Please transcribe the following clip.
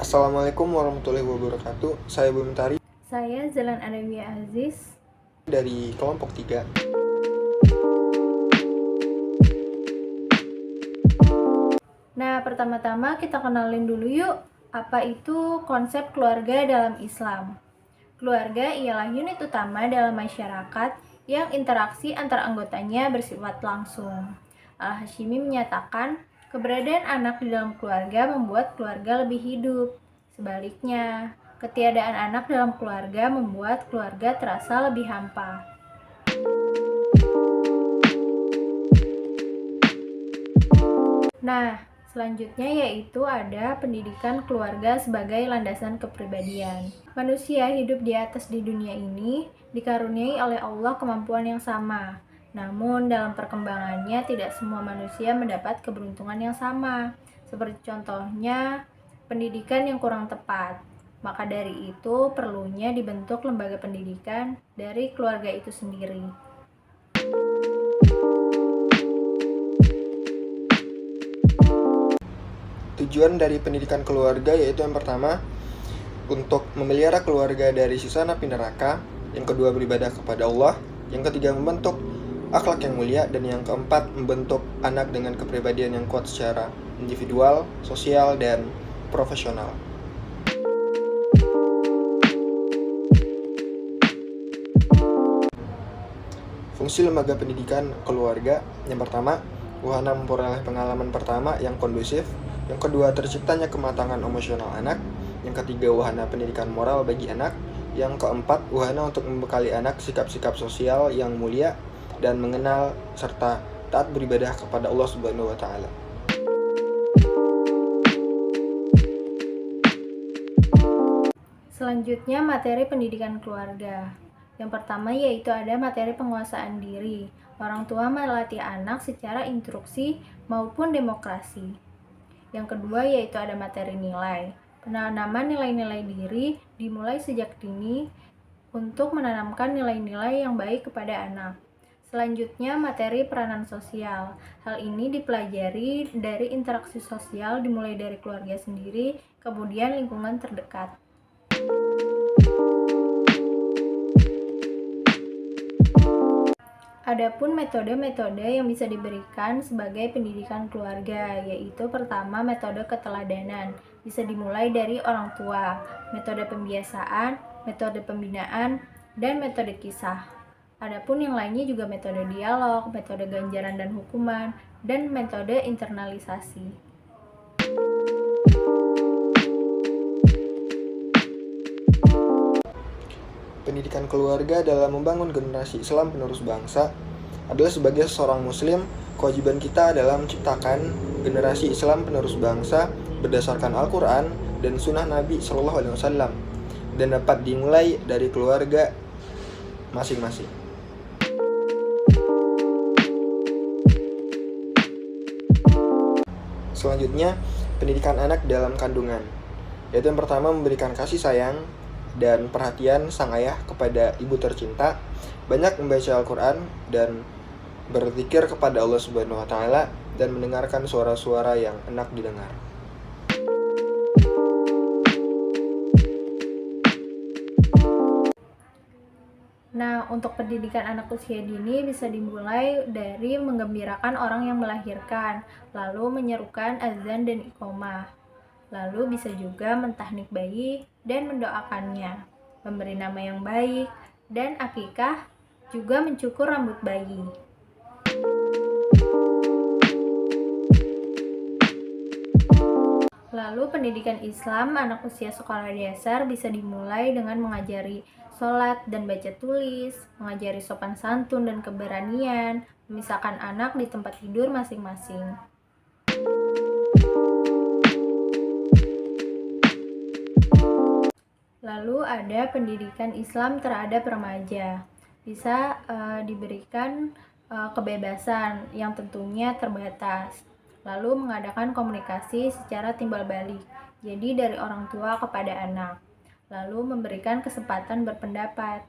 Assalamualaikum warahmatullahi wabarakatuh. Saya Bumi Tari Saya Zalan Adawiyah Aziz. dari kelompok 3. Nah, pertama-tama kita kenalin dulu yuk, apa itu konsep keluarga dalam Islam. Keluarga ialah unit utama dalam masyarakat yang interaksi antar anggotanya bersifat langsung. Al-Hashimi menyatakan, keberadaan anak di dalam keluarga membuat keluarga lebih hidup. Sebaliknya, ketiadaan anak dalam keluarga membuat keluarga terasa lebih hampa. Nah, selanjutnya yaitu ada pendidikan keluarga sebagai landasan kepribadian. Manusia hidup di atas di dunia ini dikaruniai oleh Allah kemampuan yang sama. Namun dalam perkembangannya tidak semua manusia mendapat keberuntungan yang sama. Seperti contohnya pendidikan yang kurang tepat. Maka dari itu perlunya dibentuk lembaga pendidikan dari keluarga itu sendiri. Tujuan dari pendidikan keluarga yaitu yang pertama, untuk memelihara keluarga dari sisa api neraka, yang kedua beribadah kepada Allah, yang ketiga membentuk akhlak yang mulia, dan yang keempat membentuk anak dengan kepribadian yang kuat secara individual, sosial, dan profesional. Fungsi lembaga pendidikan keluarga, yang pertama, wahana memperoleh pengalaman pertama yang kondusif, yang kedua terciptanya kematangan emosional anak, yang ketiga wahana pendidikan moral bagi anak, yang keempat wahana untuk membekali anak sikap-sikap sosial yang mulia dan mengenal serta taat beribadah kepada Allah Subhanahu wa taala. Selanjutnya materi pendidikan keluarga. Yang pertama yaitu ada materi penguasaan diri. Orang tua melatih anak secara instruksi maupun demokrasi. Yang kedua yaitu ada materi nilai. Penanaman nilai-nilai diri dimulai sejak dini untuk menanamkan nilai-nilai yang baik kepada anak. Selanjutnya materi peranan sosial. Hal ini dipelajari dari interaksi sosial dimulai dari keluarga sendiri, kemudian lingkungan terdekat. Adapun metode-metode yang bisa diberikan sebagai pendidikan keluarga, yaitu pertama metode keteladanan, bisa dimulai dari orang tua, metode pembiasaan, metode pembinaan, dan metode kisah. Adapun yang lainnya juga metode dialog, metode ganjaran dan hukuman, dan metode internalisasi. Pendidikan keluarga dalam membangun generasi Islam penerus bangsa adalah sebagai seorang muslim, kewajiban kita adalah menciptakan generasi Islam penerus bangsa berdasarkan Al-Quran dan Sunnah Nabi Shallallahu Alaihi Wasallam, dan dapat dimulai dari keluarga masing-masing. Selanjutnya, pendidikan anak dalam kandungan, yaitu yang pertama memberikan kasih sayang dan perhatian sang ayah kepada ibu tercinta, banyak membaca Al-Quran dan berzikir kepada Allah Subhanahu wa taala, dan mendengarkan suara-suara yang enak didengar. Nah, untuk pendidikan anak usia dini bisa dimulai dari menggembirakan orang yang melahirkan, lalu menyerukan azan dan iqomah. Lalu bisa juga mentahnik bayi dan mendoakannya, memberi nama yang baik, dan akikah juga mencukur rambut bayi. Lalu pendidikan Islam anak usia sekolah dasar bisa dimulai dengan mengajari sholat dan baca tulis, mengajari sopan santun dan keberanian, memisahkan anak di tempat tidur masing-masing. Lalu ada pendidikan Islam terhadap remaja. Bisa diberikan kebebasan yang tentunya terbatas. Lalu mengadakan komunikasi secara timbal balik. Jadi dari orang tua kepada anak. Lalu memberikan kesempatan berpendapat.